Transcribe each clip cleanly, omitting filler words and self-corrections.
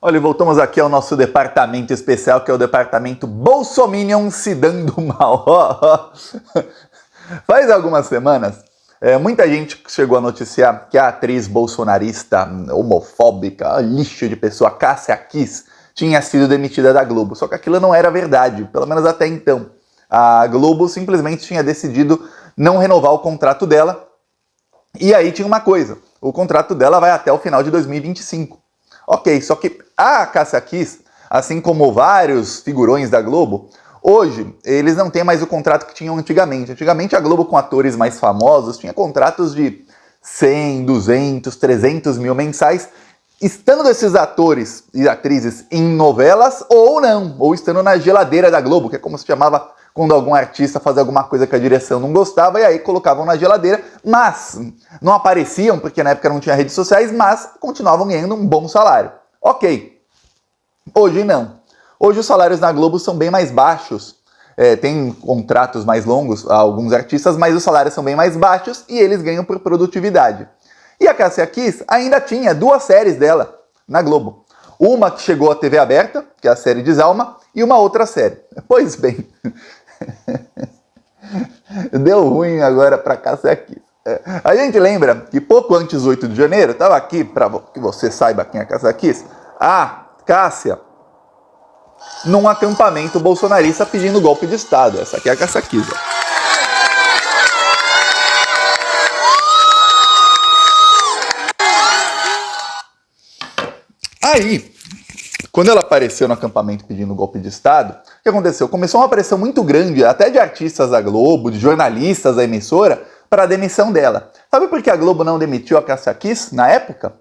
Olha, voltamos aqui ao nosso departamento especial, que é o departamento Bolsominion se dando mal. Faz algumas semanas, muita gente chegou a noticiar que a atriz bolsonarista, homofóbica, lixo de pessoa, Cássia Kiss, tinha sido demitida da Globo. Só que aquilo não era verdade, pelo menos até então. A Globo simplesmente tinha decidido não renovar o contrato dela. E aí tinha uma coisa, o contrato dela vai até o final de 2025. Ok, só que a Cássia Kiss, assim como vários figurões da Globo, hoje eles não têm mais o contrato que tinham antigamente. Antigamente a Globo com atores mais famosos tinha contratos de 100, 200, 300 mil mensais, estando esses atores e atrizes em novelas ou não, ou estando na geladeira da Globo, que é como se chamava quando algum artista fazia alguma coisa que a direção não gostava, e aí colocavam na geladeira, mas não apareciam, porque na época não tinha redes sociais, mas continuavam ganhando um bom salário. Ok. Hoje não. Hoje os salários na Globo são bem mais baixos. Tem contratos mais longos, alguns artistas, mas os salários são bem mais baixos e eles ganham por produtividade. E a Cássia Kiss ainda tinha 2 séries dela na Globo. Uma que chegou à TV aberta, que é a série Desalma, e uma outra série. Pois bem, deu ruim agora para Cássia Kiss. A gente lembra que pouco antes do 8 de janeiro, estava aqui, para que você saiba quem é a Cássia Kiss, a Cássia, num acampamento bolsonarista pedindo golpe de Estado. Essa aqui é a Cássia Kiss. Aí, quando ela apareceu no acampamento pedindo golpe de Estado, o que aconteceu? Começou uma pressão muito grande, até de artistas da Globo, de jornalistas da emissora, para a demissão dela. Sabe por que a Globo não demitiu a Cássia Kiss na época?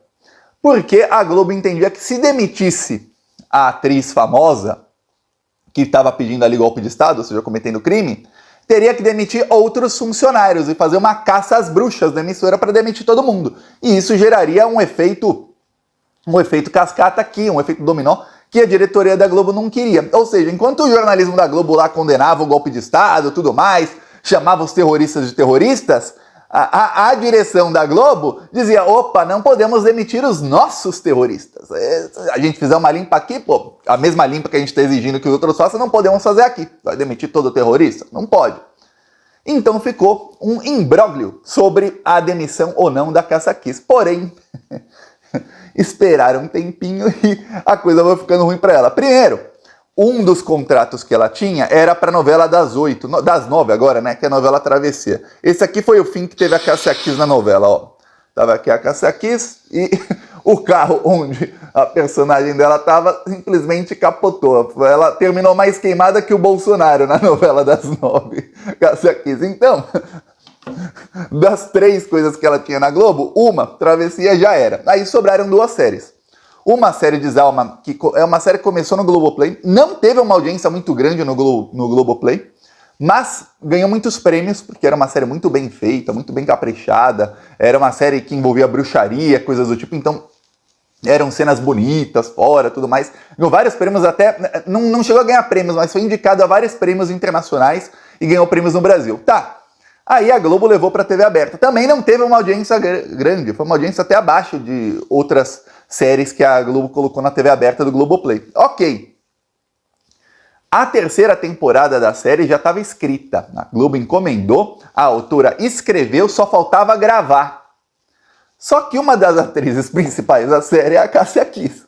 Porque a Globo entendia que se demitisse a atriz famosa, que estava pedindo ali golpe de Estado, ou seja, cometendo crime, teria que demitir outros funcionários e fazer uma caça às bruxas da emissora para demitir todo mundo. E isso geraria um efeito cascata aqui, um efeito dominó, que a diretoria da Globo não queria. Ou seja, enquanto o jornalismo da Globo lá condenava o golpe de Estado e tudo mais, chamava os terroristas de terroristas, a direção da Globo dizia, opa, não podemos demitir os nossos terroristas. A gente fizer uma limpa aqui, pô, a mesma limpa que a gente está exigindo que os outros façam, não podemos fazer aqui. Vai demitir todo terrorista? Não pode. Então ficou um imbróglio sobre a demissão ou não da Cássia Kiss. Porém, esperaram um tempinho e a coisa vai ficando ruim para ela. Primeiro, um dos contratos que ela tinha era para a novela das 9 agora, né, que é a novela Travessia. Esse aqui foi o fim que teve a Cássia Kiss na novela, ó. Tava aqui a Cássia Kiss e o carro onde a personagem dela tava simplesmente capotou. Ela terminou mais queimada que o Bolsonaro na novela das 9, Cássia Kiss. Então, das 3 coisas que ela tinha na Globo, uma, Travessia, já era. Aí sobraram 2 séries. Uma série Desalma, que é uma série que começou no Globoplay, não teve uma audiência muito grande no Globoplay, mas ganhou muitos prêmios, porque era uma série muito bem feita, muito bem caprichada, era uma série que envolvia bruxaria, coisas do tipo, então eram cenas bonitas, fora, tudo mais. Ganhou vários prêmios, até, não chegou a ganhar prêmios, mas foi indicado a vários prêmios internacionais e ganhou prêmios no Brasil. Tá. Aí a Globo levou para a TV aberta. Também não teve uma audiência grande, foi uma audiência até abaixo de outras séries que a Globo colocou na TV aberta do Globoplay. Ok. A 3ª temporada da série já estava escrita. A Globo encomendou, a autora escreveu, só faltava gravar. Só que uma das atrizes principais da série é a Cássia Kiss.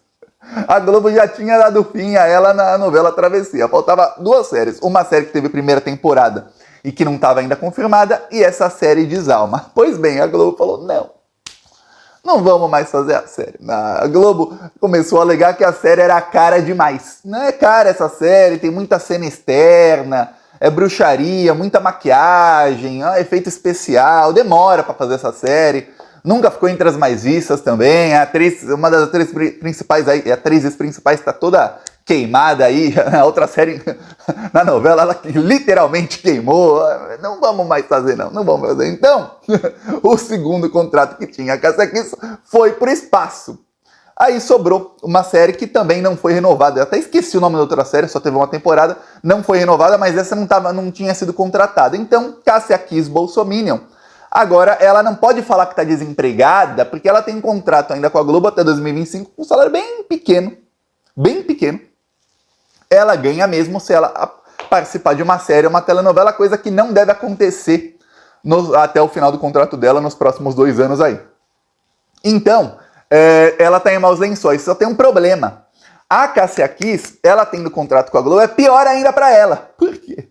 A Globo já tinha dado fim a ela na novela Travessia. Faltava 2 séries. Uma série que teve primeira temporada e que não estava ainda confirmada, e essa série Desalma. Pois bem, a Globo falou, não vamos mais fazer a série. A Globo começou a alegar que a série era cara demais. Não é cara essa série, tem muita cena externa, é bruxaria, muita maquiagem, efeito especial, demora para fazer essa série. Nunca ficou entre as mais vistas também. Uma das atrizes principais está toda queimada aí. Na outra série, na novela, ela literalmente queimou. Não vamos mais fazer, não vamos fazer. Então, o segundo contrato que tinha a Cássia Kiss foi pro espaço. Aí sobrou uma série que também não foi renovada. Eu até esqueci o nome da outra série, só teve uma temporada. Não foi renovada, mas essa não tinha sido contratada. Então, Cássia Kiss Bolsominion. Agora, ela não pode falar que está desempregada, porque ela tem um contrato ainda com a Globo até 2025, com um salário bem pequeno. bem pequeno, ela ganha mesmo se ela participar de uma série ou uma telenovela, coisa que não deve acontecer até o final do contrato dela nos próximos 2 anos aí. Então, ela tá em maus lençóis, só tem um problema. A Cássia Kiss, ela tendo contrato com a Globo, é pior ainda para ela. Por quê?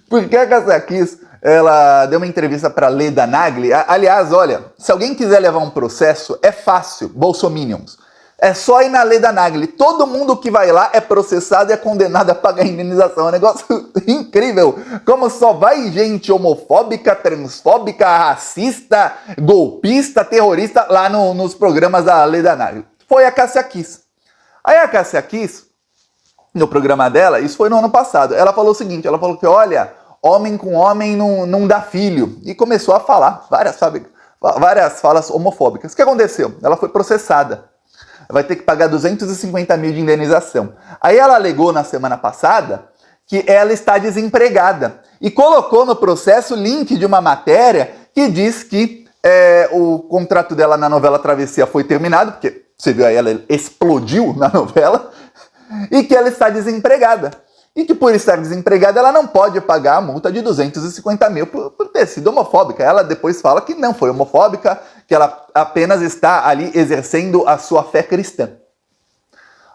Porque a Cássia Kiss, ela deu uma entrevista para Leda Nagli. Aliás, olha, se alguém quiser levar um processo, é fácil, bolsominions. É só ir na Leda Nagli. Todo mundo que vai lá é processado e é condenado a pagar indenização. É um negócio incrível. Como só vai gente homofóbica, transfóbica, racista, golpista, terrorista lá nos programas da Leda Nagli. Foi a Cássia Kiss. Aí a Cássia Kiss, no programa dela, isso foi no ano passado, ela falou o seguinte, ela falou que, olha, homem com homem não dá filho. E começou a falar várias falas homofóbicas. O que aconteceu? Ela foi processada. Vai ter que pagar 250 mil de indenização. Aí ela alegou na semana passada que ela está desempregada. E colocou no processo o link de uma matéria que diz que o contrato dela na novela Travessia foi terminado, porque você viu aí, ela explodiu na novela, e que ela está desempregada. E que por estar desempregada, ela não pode pagar a multa de 250 mil por ter sido homofóbica. Ela depois fala que não foi homofóbica, que ela apenas está ali exercendo a sua fé cristã.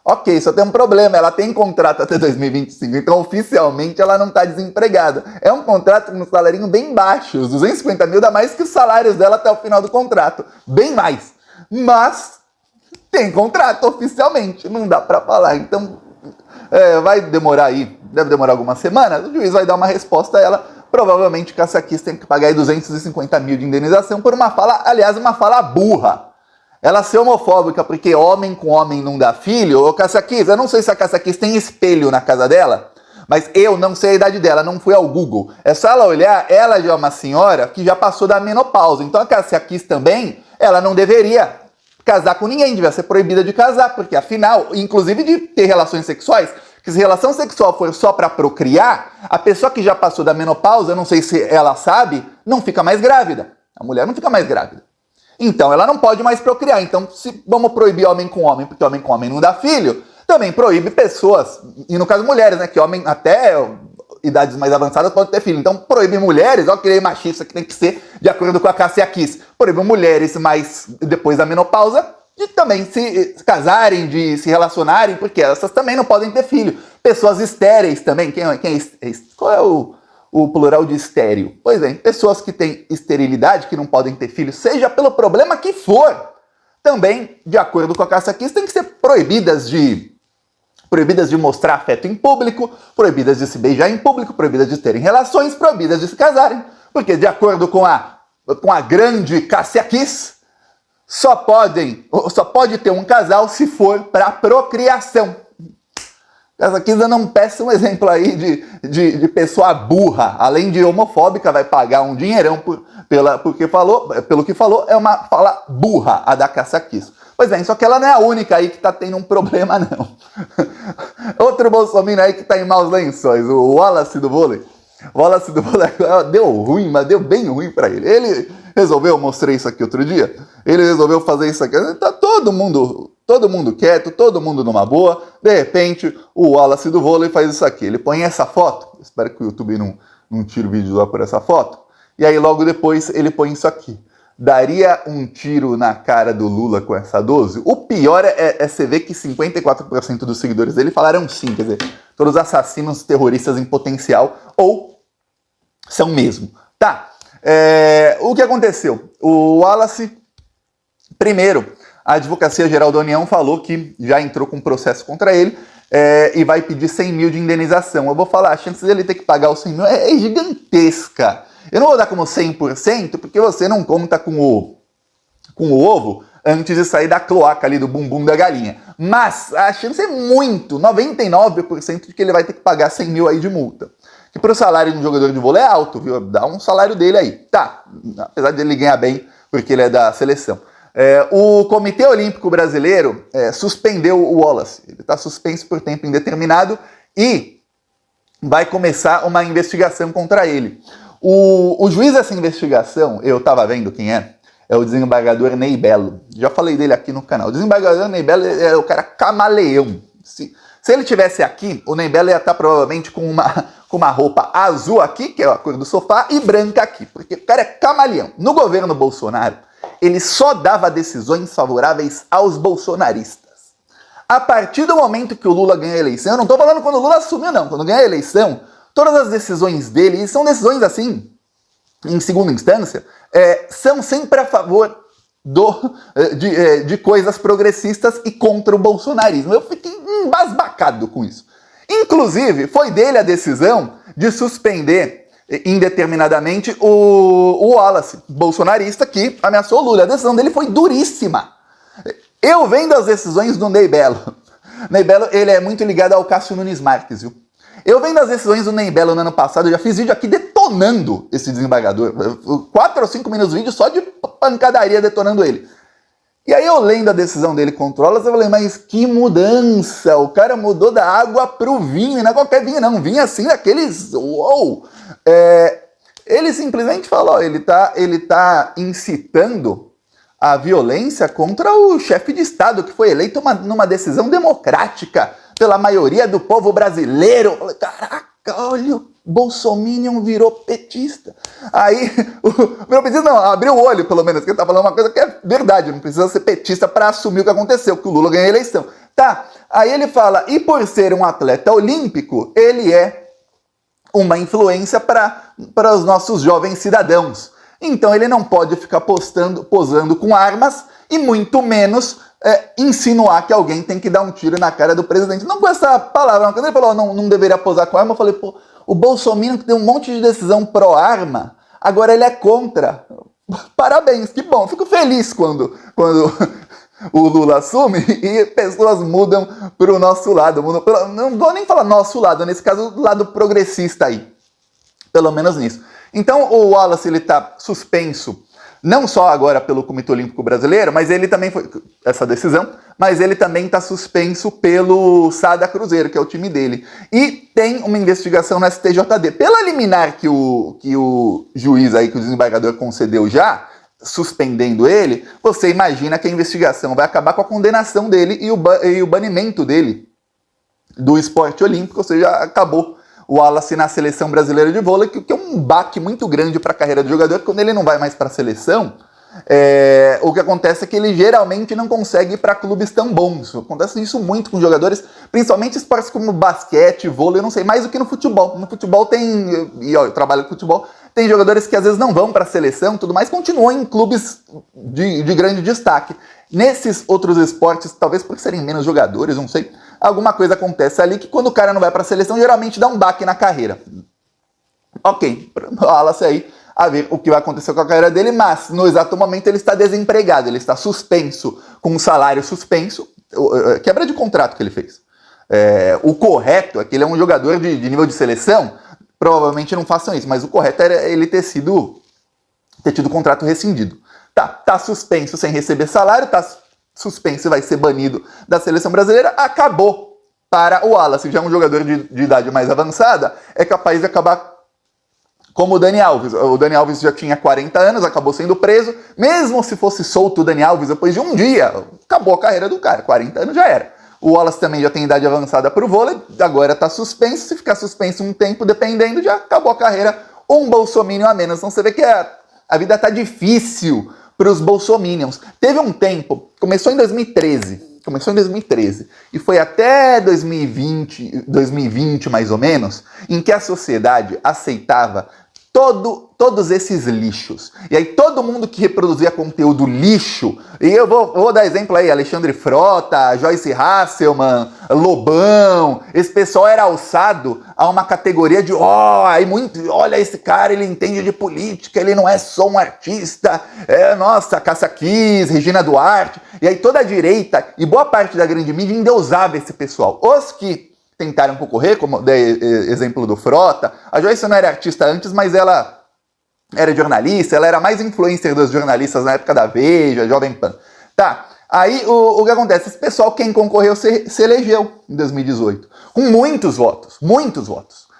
Ok, só tem um problema, ela tem contrato até 2025, então oficialmente ela não está desempregada. É um contrato com um salarinho bem baixo, os 250 mil dá mais que os salários dela até o final do contrato. Bem mais. Mas tem contrato oficialmente, não dá para falar. Então vai demorar aí, deve demorar algumas semanas, o juiz vai dar uma resposta a ela. Provavelmente Cássia Kiss tem que pagar aí 250 mil de indenização por uma fala, aliás, uma fala burra. Ela ser homofóbica porque homem com homem não dá filho. Ô Cássia Kiss, eu não sei se a Cássia Kiss tem espelho na casa dela, mas eu não sei a idade dela, não fui ao Google. É só ela olhar, ela já é uma senhora que já passou da menopausa. Então a Cássia Kiss também, ela não deveria casar com ninguém, devia ser proibida de casar, porque afinal, inclusive de ter relações sexuais, que se relação sexual for só para procriar, a pessoa que já passou da menopausa, eu não sei se ela sabe, não fica mais grávida. A mulher não fica mais grávida. Então ela não pode mais procriar. Então, se vamos proibir homem com homem, porque homem com homem não dá filho, também proíbe pessoas, e no caso mulheres, né, que homem até idades mais avançadas podem ter filho. Então proíbe mulheres, olha que lei machista que tem que ser, de acordo com a Cássia Kiss, proíbe mulheres mais depois da menopausa de também se casarem, de se relacionarem, porque essas também não podem ter filho. Pessoas estéreis também, qual é o plural de estéril? Pois é, pessoas que têm esterilidade, que não podem ter filho, seja pelo problema que for, também, de acordo com a Cássia Kiss, tem que ser proibidas de mostrar afeto em público, proibidas de se beijar em público, proibidas de terem relações, proibidas de se casarem. Porque, de acordo com a grande Cássia Kiss, só pode ter um casal se for para procriação. Cássia Kiss dando um péssimo exemplo aí de pessoa burra, além de homofóbica, vai pagar um dinheirão pelo que falou, é uma fala burra a da Cássia Kiss. Pois bem, só que ela não é a única aí que tá tendo um problema, não. Outro bolsominion aí que tá em maus lençóis, o Wallace do vôlei. O Wallace do vôlei deu ruim, mas deu bem ruim pra ele. Ele resolveu, mostrei isso aqui outro dia, ele resolveu fazer isso aqui. Tá todo mundo quieto, todo mundo numa boa. De repente, o Wallace do vôlei faz isso aqui. Ele põe essa foto, espero que o YouTube não tire o vídeo lá por essa foto. E aí logo depois ele põe isso aqui. Daria um tiro na cara do Lula com essa 12? O pior é você ver que 54% dos seguidores dele falaram sim, quer dizer, todos assassinos terroristas em potencial, ou são mesmo. Tá, o que aconteceu? O Wallace, primeiro, a Advocacia Geral da União falou que já entrou com processo contra ele e vai pedir 100 mil de indenização. Eu vou falar, a chance dele ter que pagar os 100 mil é gigantesca. Eu não vou dar como 100%, porque você não conta com o ovo antes de sair da cloaca ali do bumbum da galinha. Mas a chance é 99% de que ele vai ter que pagar 100 mil aí de multa. Que pro salário de um jogador de vôlei é alto, viu? Dá um salário dele aí. Tá, apesar de ele ganhar bem, porque ele é da seleção. O Comitê Olímpico Brasileiro suspendeu o Wallace. Ele está suspenso por tempo indeterminado e vai começar uma investigação contra ele. O juiz dessa investigação, eu estava vendo quem é é o desembargador Ney Belo. Já falei dele aqui no canal. O desembargador Ney Belo é o cara camaleão. Se ele tivesse aqui, o Ney Belo ia estar provavelmente com uma roupa azul aqui, que é a cor do sofá, e branca aqui, porque o cara é camaleão. No governo Bolsonaro, ele só dava decisões favoráveis aos bolsonaristas. A partir do momento que o Lula ganha a eleição, eu não estou falando quando o Lula assumiu, não. Quando ganha a eleição, todas as decisões dele, e são decisões assim, em segunda instância, são sempre a favor de coisas progressistas e contra o bolsonarismo. Eu fiquei embasbacado com isso. Inclusive, foi dele a decisão de suspender indeterminadamente o Wallace, bolsonarista, que ameaçou o Lula. A decisão dele foi duríssima. Eu vendo as decisões do Ney Belo. Ney Belo, ele é muito ligado ao Cássio Nunes Marques, viu? Eu vendo as decisões do Ney Belo no ano passado, eu já fiz vídeo aqui detonando esse desembargador. 4 ou 5 minutos de vídeo só de pancadaria detonando ele. E aí eu lendo a decisão dele contra o Wallace, eu falei, mas que mudança! O cara mudou da água pro vinho, e não é qualquer vinho não, vinho assim daqueles... Uou! Ele simplesmente falou, ele tá incitando a violência contra o chefe de Estado, que foi eleito numa decisão democrática pela maioria do povo brasileiro. Eu falei, caraca, olha, o Bolsominion virou petista. Aí, virou petista não, abriu o olho pelo menos, que ele tá falando uma coisa que é verdade, não precisa ser petista para assumir o que aconteceu, que o Lula ganhou a eleição. Tá, aí ele fala, e por ser um atleta olímpico, ele é uma influência para os nossos jovens cidadãos. Então ele não pode ficar posando com armas e muito menos insinuar que alguém tem que dar um tiro na cara do presidente. Não com essa palavra. Quando ele falou não deveria posar com arma, eu falei, pô, o Bolsonaro que tem um monte de decisão pró-arma, agora ele é contra. Parabéns, que bom. Fico feliz quando o Lula assume e pessoas mudam para o nosso lado. Não vou nem falar nosso lado, nesse caso, do lado progressista aí. Pelo menos nisso. Então o Wallace ele está suspenso, não só agora pelo Comitê Olímpico Brasileiro, mas ele também foi, essa decisão, mas ele também está suspenso pelo Sada Cruzeiro, que é o time dele. E tem uma investigação no STJD. Pela liminar que o juiz aí, que o desembargador concedeu já, suspendendo ele, você imagina que a investigação vai acabar com a condenação dele e o banimento dele do esporte olímpico, ou seja, acabou o Wallace na seleção brasileira de vôlei, que é um baque muito grande para a carreira do jogador, quando ele não vai mais para a seleção, o que acontece é que ele geralmente não consegue ir para clubes tão bons. Acontece isso muito com jogadores, principalmente esportes como basquete, vôlei, eu não sei, mais do que no futebol. No futebol tem, e ó, eu trabalho com futebol, tem jogadores que às vezes não vão para a seleção e tudo mais, continuam em clubes de grande destaque. Nesses outros esportes, talvez por serem menos jogadores, não sei, alguma coisa acontece ali que quando o cara não vai para a seleção, geralmente dá um baque na carreira. Ok, fala-se aí a ver o que vai acontecer com a carreira dele, mas no exato momento ele está desempregado, ele está suspenso, com um salário suspenso, quebra de contrato que ele fez. O correto é que ele é um jogador de nível de seleção, provavelmente não façam isso, mas o correto era ele ter tido o contrato rescindido. Tá suspenso sem receber salário, tá suspenso e vai ser banido da seleção brasileira, acabou para o Wallace. Já um jogador de idade mais avançada, é capaz de acabar como o Dani Alves. O Dani Alves já tinha 40 anos, acabou sendo preso. Mesmo se fosse solto o Dani Alves depois de um dia, acabou a carreira do cara, 40 anos já era. O Wallace também já tem idade avançada para o vôlei, agora está suspenso. Se ficar suspenso um tempo, dependendo, já acabou a carreira. Um bolsominion a menos. Então você vê que a vida tá difícil para os bolsominions. Teve um tempo, começou em 2013, e foi até 2020 mais ou menos, em que a sociedade aceitava todos esses lixos. E aí todo mundo que reproduzia conteúdo lixo, e eu vou dar exemplo aí, Alexandre Frota, Joyce Hasselman, Lobão, esse pessoal era alçado a uma categoria de olha esse cara, ele entende de política, ele não é só um artista, nossa, Cássia Kiss, Regina Duarte, e aí toda a direita e boa parte da grande mídia endeusava esse pessoal. Os que tentaram concorrer, como dei exemplo do Frota. A Joyce não era artista antes, mas ela era jornalista, ela era mais influencer dos jornalistas na época da Veja, Jovem Pan. Tá, aí o que acontece? Esse pessoal, quem concorreu, se elegeu em 2018, com muitos votos.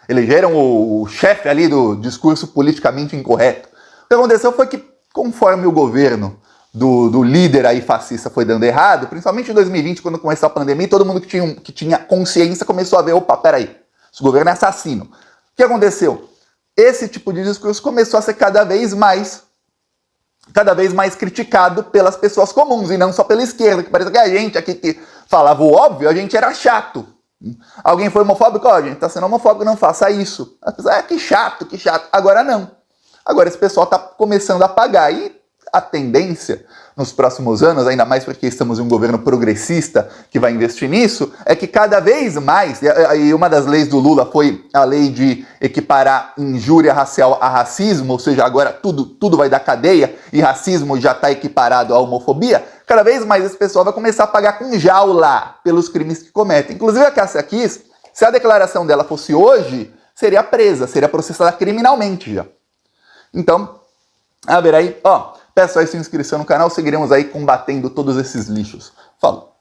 Elegeram o chefe ali do discurso politicamente incorreto. O que aconteceu foi que conforme o governo do líder aí fascista foi dando errado, principalmente em 2020, quando começou a pandemia, todo mundo que tinha consciência começou a ver, opa, peraí, esse governo é assassino. O que aconteceu? Esse tipo de discurso começou a ser cada vez mais criticado pelas pessoas comuns, e não só pela esquerda, que parece que a gente aqui que falava o óbvio, a gente era chato. Alguém foi homofóbico? Ó, a gente tá sendo homofóbico, não faça isso. As pessoas, que chato, que chato. Agora não. Agora esse pessoal tá começando a pagar. E a tendência nos próximos anos, ainda mais porque estamos em um governo progressista que vai investir nisso, é que cada vez mais, e uma das leis do Lula foi a lei de equiparar injúria racial a racismo, ou seja, agora tudo vai dar cadeia e racismo já está equiparado à homofobia, cada vez mais esse pessoal vai começar a pagar com jaula pelos crimes que cometem. Inclusive a Cássia Kiss, se a declaração dela fosse hoje, seria presa, seria processada criminalmente já. Então, a ver aí, ó, peço aí sua inscrição no canal, seguiremos aí combatendo todos esses lixos. Falou!